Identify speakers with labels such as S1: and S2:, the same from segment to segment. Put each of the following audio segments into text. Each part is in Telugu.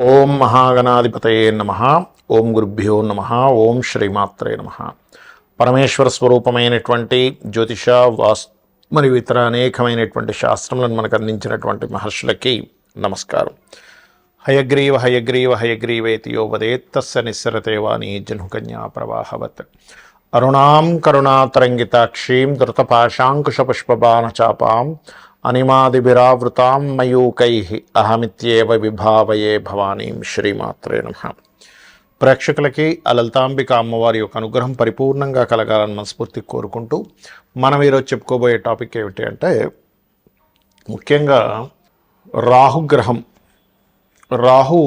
S1: ఓం మహాగణాధిపతయే నమః. ఓం గురుభ్యో నమః. ఓం శ్రీమాత్రే నమః. పరమేశ్వర స్వరూపమైనటువంటి జ్యోతిష మరియు ఇతర అనేకమైనటువంటి శాస్త్రములను మనకు అందించినటువంటి మహర్షులకి నమస్కారం. హయగ్రీవ హయగ్రీవ హయగ్రీవేతి యో వదేత్తస్య నిస్సరతే వాణి జహ్నుకన్యా ప్రవాహవత్. అరుణాం కరుణాతరంగితాక్షీం ధృతపాశాంకుశపుష్పబాణచాపాం అనిమాదిభిరావృతాం మయూకైః అహమిత్యేవ విభావయే భవానీం. శ్రీమాత్రే నమః. ప్రేక్షకులకి ఆ లలితాంబిక అమ్మవారి యొక్క అనుగ్రహం పరిపూర్ణంగా కలగాలని మనస్ఫూర్తి కోరుకుంటూ మనం ఈరోజు చెప్పుకోబోయే టాపిక్ ఏమిటి అంటే, ముఖ్యంగా రాహుగ్రహం. రాహు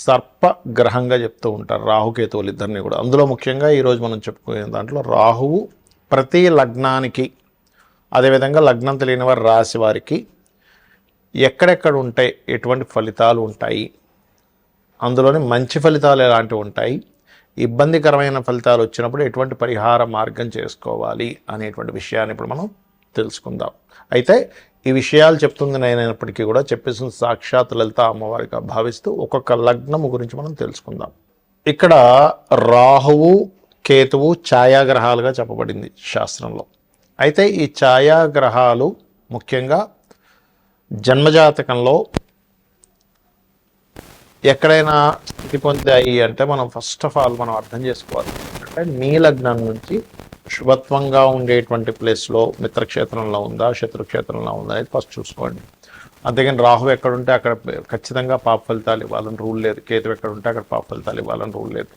S1: సర్పగ్రహంగా చెప్తూ ఉంటారు, రాహుకేతువులు ఇద్దరిని కూడా. అందులో ముఖ్యంగా ఈరోజు మనం చెప్పుకునే దాంట్లో రాహువు ప్రతి లగ్నానికి, అదేవిధంగా లగ్నం తెలియని వారి రాశి వారికి ఎక్కడెక్కడ ఉంటాయి, ఎటువంటి ఫలితాలు ఉంటాయి, అందులోని మంచి ఫలితాలు ఎలాంటివి ఉంటాయి, ఇబ్బందికరమైన ఫలితాలు వచ్చినప్పుడు ఎటువంటి పరిహార మార్గం చేసుకోవాలి అనేటువంటి విషయాన్ని ఇప్పుడు మనం తెలుసుకుందాం. అయితే ఈ విషయాలు చెప్తుంది నేనైనప్పటికీ కూడా చెప్పేసిన సాక్షాత్ లలిత అమ్మవారిగా భావిస్తూ ఒక్కొక్క లగ్నము గురించి మనం తెలుసుకుందాం. ఇక్కడ రాహువు కేతువు ఛాయాగ్రహాలుగా చెప్పబడింది శాస్త్రంలో. అయితే ఈ ఛాయాగ్రహాలు ముఖ్యంగా జన్మజాతకంలో ఎక్కడైనా స్థితి పొందాయి అంటే మనం ఫస్ట్ ఆఫ్ ఆల్ మనం అర్థం చేసుకోవాలి అంటే, మీ లగ్నం నుంచి శుభత్వంగా ఉండేటువంటి ప్లేస్లో మిత్రక్షేత్రంలో ఉందా, శత్రుక్షేత్రంలో ఉందా అనేది ఫస్ట్ చూసుకోండి. అంతేగాని రాహు ఎక్కడుంటే అక్కడ ఖచ్చితంగా పాప ఫలితాలు ఇవ్వాలని రూల్ లేదు, కేతు ఎక్కడ ఉంటే అక్కడ పాప ఫలితాలు ఇవ్వాలని రూల్ లేదు.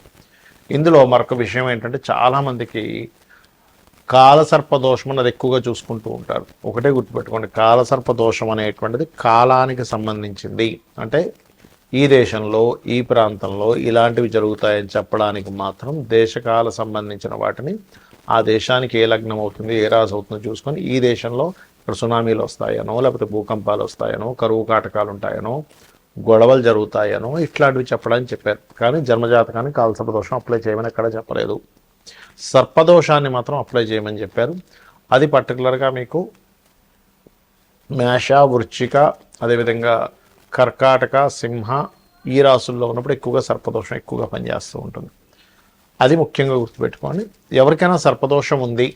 S1: ఇందులో మరొక విషయం ఏంటంటే, చాలామందికి కాలసర్పదోషం అన్నది ఎక్కువగా చూసుకుంటూ ఉంటారు. ఒకటే గుర్తుపెట్టుకోండి, కాలసర్పదోషం అనేటువంటిది కాలానికి సంబంధించింది. అంటే ఈ దేశంలో ఈ ప్రాంతంలో ఇలాంటివి జరుగుతాయని చెప్పడానికి మాత్రం దేశకాల సంబంధించిన వాటిని ఆ దేశానికి ఏ లగ్నం అవుతుంది, ఏ రాశి అవుతుందో చూసుకొని, ఈ దేశంలో ఇక్కడ సునామీలు వస్తాయనో, లేకపోతే భూకంపాలు వస్తాయనో, కరువు కాటకాలు ఉంటాయనో, గొడవలు జరుగుతాయనో ఇట్లాంటివి చెప్పడానికి చెప్పారు. కానీ జన్మజాతకానికి కాలసర్పదోషం అప్లై చేయమని ఎక్కడ చెప్పలేదు. సర్పదోషాన్ని మాత్రం అప్లై చేయమని చెప్పారు. అది పర్టికులర్గా మీకు మేష, వృశ్చిక, అదేవిధంగా కర్కాటక, సింహ ఈ రాసుల్లో ఉన్నప్పుడు ఎక్కువగా సర్పదోషం ఎక్కువగా పనిచేస్తూ ఉంటుంది. అది ముఖ్యంగా గుర్తుపెట్టుకోండి. ఎవరికైనా సర్పదోషం ఉంది,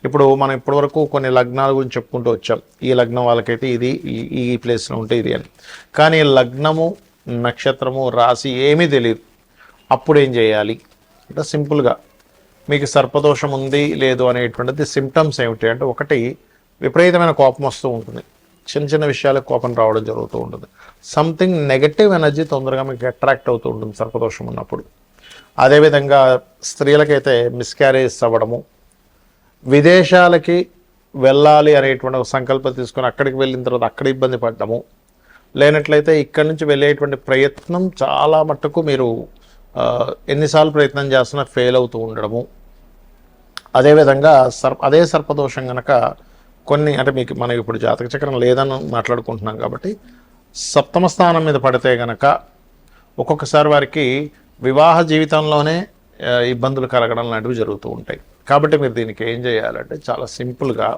S1: ఇప్పుడు మనం ఇప్పటివరకు కొన్ని లగ్నాల గురించి చెప్పుకుంటూ వచ్చాం. ఈ లగ్నం వాళ్ళకైతే ఇది, ఈ ప్లేస్లో ఉంటే ఇది అని. కానీ లగ్నము, నక్షత్రము, రాశి ఏమీ తెలియదు. అప్పుడు ఏం చేయాలి అంటే, సింపుల్గా మీకు సర్పదోషం ఉంది లేదు అనేటువంటిది సిమ్టమ్స్ ఏమిటి అంటే, ఒకటి విపరీతమైన కోపం వస్తూ ఉంటుంది, చిన్న చిన్న విషయాలకు కోపం రావడం జరుగుతూ ఉంటుంది. సంథింగ్ నెగటివ్ ఎనర్జీ తొందరగా మీకు అట్రాక్ట్ అవుతూ ఉంటుంది సర్పదోషం ఉన్నప్పుడు. అదేవిధంగా స్త్రీలకైతే మిస్క్యారేజ్ అవ్వడము, విదేశాలకి వెళ్ళాలి అనేటువంటి ఒక సంకల్పం తీసుకొని అక్కడికి వెళ్ళిన తర్వాత అక్కడ ఇబ్బంది పడ్డము, లేనట్లయితే ఇక్కడి నుంచి వెళ్ళేటువంటి ప్రయత్నం చాలా మట్టుకు మీరు ఎన్నిసార్లు ప్రయత్నం చేస్తున్నా ఫెయిల్ అవుతూ ఉండడము. అదేవిధంగా అదే సర్పదోషం కనుక కొన్ని, అంటే మీకు మనం ఇప్పుడు జాతక చక్రం లేదని మాట్లాడుకుంటున్నాం కాబట్టి సప్తమ స్థానం మీద పడితే కనుక ఒక్కొక్కసారి వారికి వివాహ జీవితంలోనే ఇబ్బందులు కలగడం లాంటివి జరుగుతూ ఉంటాయి. కాబట్టి మీరు దీనికి ఏం చేయాలంటే, చాలా సింపుల్గా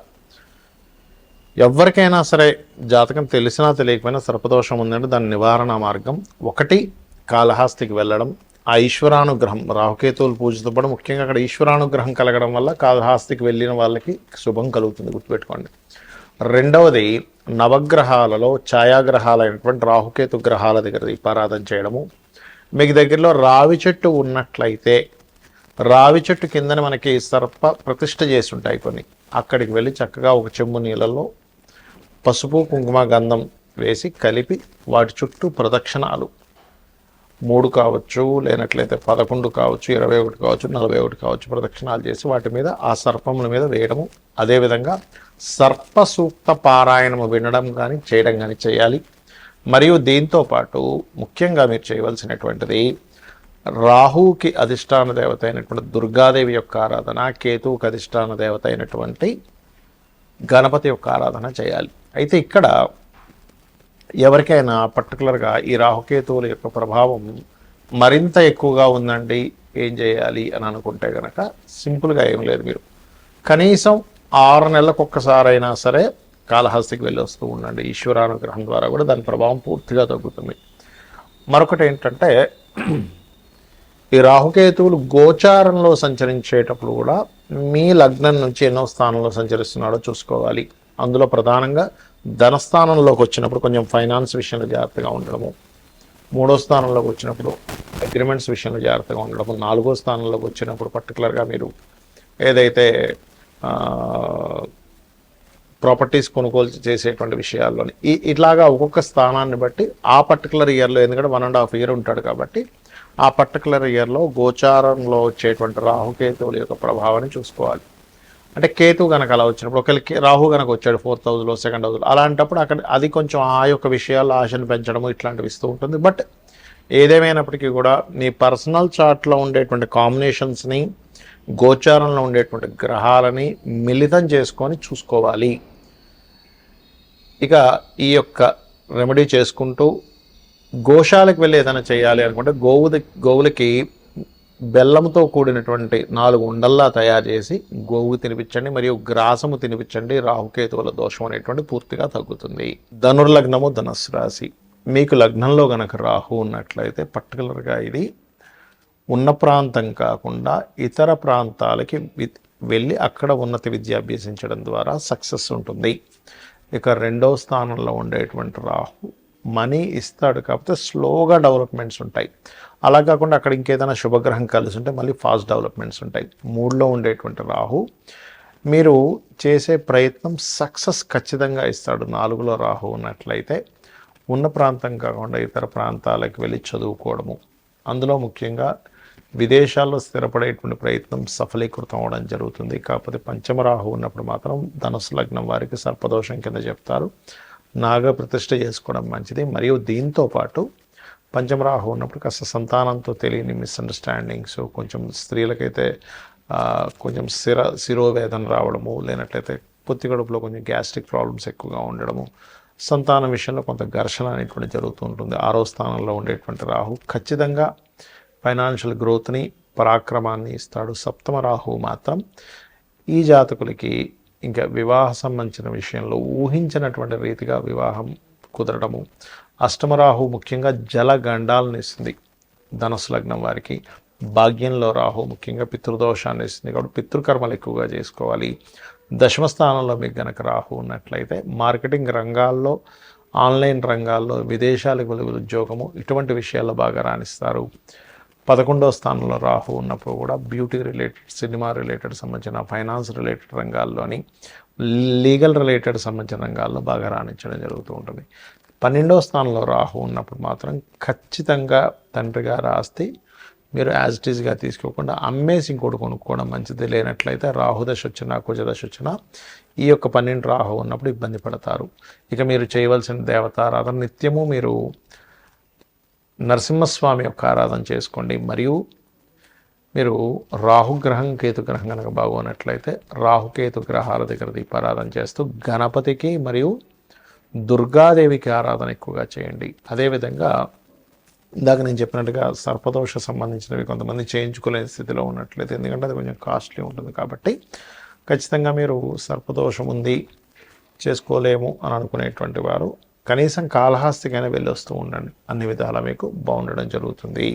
S1: ఎవరికైనా సరే జాతకం తెలిసినా తెలియకపోయినా సర్పదోషం ఉందంటే దాని నివారణ మార్గం ఒకటి, కాళహస్తికి వెళ్ళడం. ఆ ఈశ్వరానుగ్రహం, రాహుకేతువులు పూజతో పాటు ముఖ్యంగా అక్కడ ఈశ్వరానుగ్రహం కలగడం వల్ల కాళహస్తికి వెళ్ళిన వాళ్ళకి శుభం కలుగుతుంది, గుర్తుపెట్టుకోండి. రెండవది, నవగ్రహాలలో ఛాయాగ్రహాలైనటువంటి రాహుకేతు గ్రహాల దగ్గర దీపారాధన చేయడము. మీకు దగ్గరలో రావి చెట్టు ఉన్నట్లయితే రావి చెట్టు కిందని మనకి సర్ప ప్రతిష్ఠ చేసి ఉంటాయి కొన్ని, అక్కడికి వెళ్ళి చక్కగా ఒక చెంబు నీళ్ళలో పసుపు, కుంకుమ, గంధం వేసి కలిపి వాటి చుట్టూ ప్రదక్షిణాలు 3 కావచ్చు, లేనట్లయితే 11 కావచ్చు, 21 కావచ్చు, 41 కావచ్చు ప్రదక్షిణాలు చేసి వాటి మీద ఆ సర్పముల మీద వేయడము. అదేవిధంగా సర్ప సూక్త పారాయణము వినడం కానీ చేయడం కానీ చేయాలి. మరియు దీంతో పాటు ముఖ్యంగా మీరు చేయవలసినటువంటిది, రాహువుకి అధిష్టాన దేవత అయినటువంటి దుర్గాదేవి యొక్క ఆరాధన, కేతువుకి అధిష్టాన దేవత అయినటువంటి గణపతి యొక్క ఆరాధన చేయాలి. అయితే ఇక్కడ ఎవరికైనా పర్టికులర్గా ఈ రాహుకేతువుల యొక్క ప్రభావం మరింత ఎక్కువగా ఉందండి, ఏం చేయాలి అని అనుకుంటే కనుక సింపుల్గా ఏం లేదు, మీరు కనీసం 6 నెలలకు ఒక్కసారైనా సరే కాళహస్తికి వెళ్ళి వస్తూ ఉండండి. ఈశ్వరానుగ్రహం ద్వారా కూడా దాని ప్రభావం పూర్తిగా తగ్గుతుంది. మరొకటి ఏంటంటే ఈ రాహుకేతువులు గోచారంలో సంచరించేటప్పుడు కూడా మీ లగ్నం నుంచి ఎన్నో స్థానంలో సంచరిస్తున్నాడో చూసుకోవాలి. అందులో ప్రధానంగా ధనస్థానంలోకి వచ్చినప్పుడు కొంచెం ఫైనాన్స్ విషయంలో జాగ్రత్తగా ఉండడము, 3వ స్థానంలోకి వచ్చినప్పుడు అగ్రిమెంట్స్ విషయంలో జాగ్రత్తగా ఉండడము, 4వ స్థానంలోకి వచ్చినప్పుడు పర్టికులర్గా మీరు ఏదైతే ప్రాపర్టీస్ కొనుగోలు చేసేటువంటి విషయాల్లోని ఇట్లాగా ఒక్కొక్క స్థానాన్ని బట్టి ఆ పర్టికులర్ ఇయర్లో, ఎందుకంటే 1.5 ఇయర్ ఉంటాడు కాబట్టి ఆ పర్టికులర్ ఇయర్లో గోచారంలో వచ్చేటువంటి రాహుకేతువుల యొక్క ప్రభావాన్ని చూసుకోవాలి. అంటే కేతువు కనుక అలా వచ్చినప్పుడు ఒకరికి రాహు కనుక వచ్చాడు 4th హౌస్లో, 2nd హౌస్లో, అలాంటప్పుడు అక్కడ అది కొంచెం ఆ యొక్క విషయాల్లో ఆశను పెంచడము ఇట్లాంటివి ఇస్తూ ఉంటుంది. బట్ ఏదేమైనప్పటికీ కూడా మీ పర్సనల్ చార్ట్లో ఉండేటువంటి కాంబినేషన్స్ని, గోచారంలో ఉండేటువంటి గ్రహాలని మిళితం చేసుకొని చూసుకోవాలి. ఇక ఈ యొక్క రెమెడీ చేసుకుంటూ గోశాలకు వెళ్ళి ఏదైనా చేయాలి అనుకుంటే గోవులకి బెల్లంతో కూడినటువంటి 4 ఉండల్లా తయారు చేసి గోవు తినిపించండి, మరియు గ్రాసము తినిపించండి. రాహుకేతువుల దోషం అనేటువంటి పూర్తిగా తగ్గుతుంది. ధనుర్లగ్నము, ధనస్సు రాశి. మీకు లగ్నంలో గనక రాహు ఉన్నట్లయితే పర్టికులర్గా ఇది ఉన్న ప్రాంతం కాకుండా ఇతర ప్రాంతాలకి వెళ్ళి అక్కడ ఉన్నత విద్య అభ్యసించడం ద్వారా సక్సెస్ ఉంటుంది. ఇక 2వ స్థానంలో ఉండేటువంటి రాహు మనీ ఇస్తాడు, కాకపోతే స్లోగా డెవలప్మెంట్స్ ఉంటాయి. అలా కాకుండా అక్కడ ఇంకేదైనా శుభగ్రహం కలిసి ఉంటే మళ్ళీ ఫాస్ట్ డెవలప్మెంట్స్ ఉంటాయి. 3లో ఉండేటువంటి రాహు మీరు చేసే ప్రయత్నం సక్సెస్ ఖచ్చితంగా ఇస్తాడు. 4లో రాహు ఉన్నట్లయితే ఉన్న ప్రాంతం కాకుండా ఇతర ప్రాంతాలకు వెళ్ళి చదువుకోవడము, అందులో ముఖ్యంగా విదేశాల్లో స్థిరపడేటువంటి ప్రయత్నం సఫలీకృతం అవడం జరుగుతుంది. కాకపోతే పంచమరాహు ఉన్నప్పుడు మాత్రం ధనుసు లగ్నం వారికి సర్పదోషం కింద చెప్తారు. నాగ ప్రతిష్ఠ చేసుకోవడం మంచిది. మరియు దీంతో పాటు పంచమరాహు ఉన్నప్పుడు కాస్త సంతానంతో తెలియని మిస్అండర్స్టాండింగ్స్, కొంచెం స్త్రీలకైతే కొంచెం శిరోవేదన రావడము, లేనట్లయితే పొత్తికడుపులో కొంచెం గ్యాస్ట్రిక్ ప్రాబ్లమ్స్ ఎక్కువగా ఉండడము, సంతానం విషయంలో కొంత ఘర్షణ అనేటువంటి జరుగుతూ ఉంటుంది. 6వ స్థానంలో ఉండేటువంటి రాహు ఖచ్చితంగా ఫైనాన్షియల్ గ్రోత్ని, పరాక్రమాన్ని ఇస్తాడు. 7వ రాహు మాత్రం ఈ జాతకులకి ఇంకా వివాహ సంబంధించిన విషయంలో ఊహించినటువంటి రీతిగా వివాహం కుదరడము. 8వ రాహు ముఖ్యంగా జలగండాలను ఇస్తుంది ధనుసు లగ్నం వారికి. భాగ్యంలో రాహు ముఖ్యంగా పితృదోషాన్ని ఇస్తుంది, కాబట్టి పితృకర్మలు ఎక్కువగా చేసుకోవాలి. 10వ స్థానంలో మీకు గనక రాహు ఉన్నట్లయితే మార్కెటింగ్ రంగాల్లో, ఆన్లైన్ రంగాల్లో, విదేశాలకు వెళ్ళే ఉద్యోగము, ఇటువంటి విషయాల్లో బాగా రాణిస్తారు. 11వ స్థానంలో రాహు ఉన్నప్పుడు కూడా బ్యూటీ రిలేటెడ్, సినిమా రిలేటెడ్ సంబంధించిన, ఫైనాన్స్ రిలేటెడ్ రంగాల్లోని, లీగల్ రిలేటెడ్ సంబంధించిన రంగాల్లో బాగా రాణించడం జరుగుతూ ఉంటుంది. 12వ స్థానంలో రాహు ఉన్నప్పుడు మాత్రం ఖచ్చితంగా తండ్రి గారి ఆస్తి మీరు యాజ్ ఇట్ ఈజ్గా తీసుకోకుండా అమ్మేసి ఇంకోటి కొనుక్కోవడం మంచిది. లేనట్లయితే రాహుదశ వచ్చినా, కుజదశ వచ్చినా ఈ యొక్క 12 రాహు ఉన్నప్పుడు ఇబ్బంది పడతారు. ఇక మీరు చేయవలసిన దేవతారాధన నిత్యము మీరు నరసింహస్వామి యొక్క ఆరాధన చేసుకోండి. మరియు మీరు రాహుగ్రహం, కేతుగ్రహం కనుక బాగున్నట్లయితే రాహుకేతు గ్రహాల దగ్గర దీపారాధన చేస్తూ గణపతికి మరియు దుర్గాదేవికి ఆరాధన ఎక్కువగా చేయండి. అదేవిధంగా ఇందాక నేను చెప్పినట్టుగా సర్పదోష సంబంధించినవి కొంతమంది చేయించుకోలేని స్థితిలో ఉన్నట్లయితే, ఎందుకంటే అది కొంచెం కాస్ట్లీ ఉంటుంది కాబట్టి ఖచ్చితంగా మీరు సర్పదోషం ఉంది చేసుకోలేము అని అనుకునేటువంటి వారు కనీసం కాళహస్తికైనా వెళ్ళి వస్తూ ఉండండి. అన్ని విధాలా మీకు బాగుండడం జరుగుతుంది.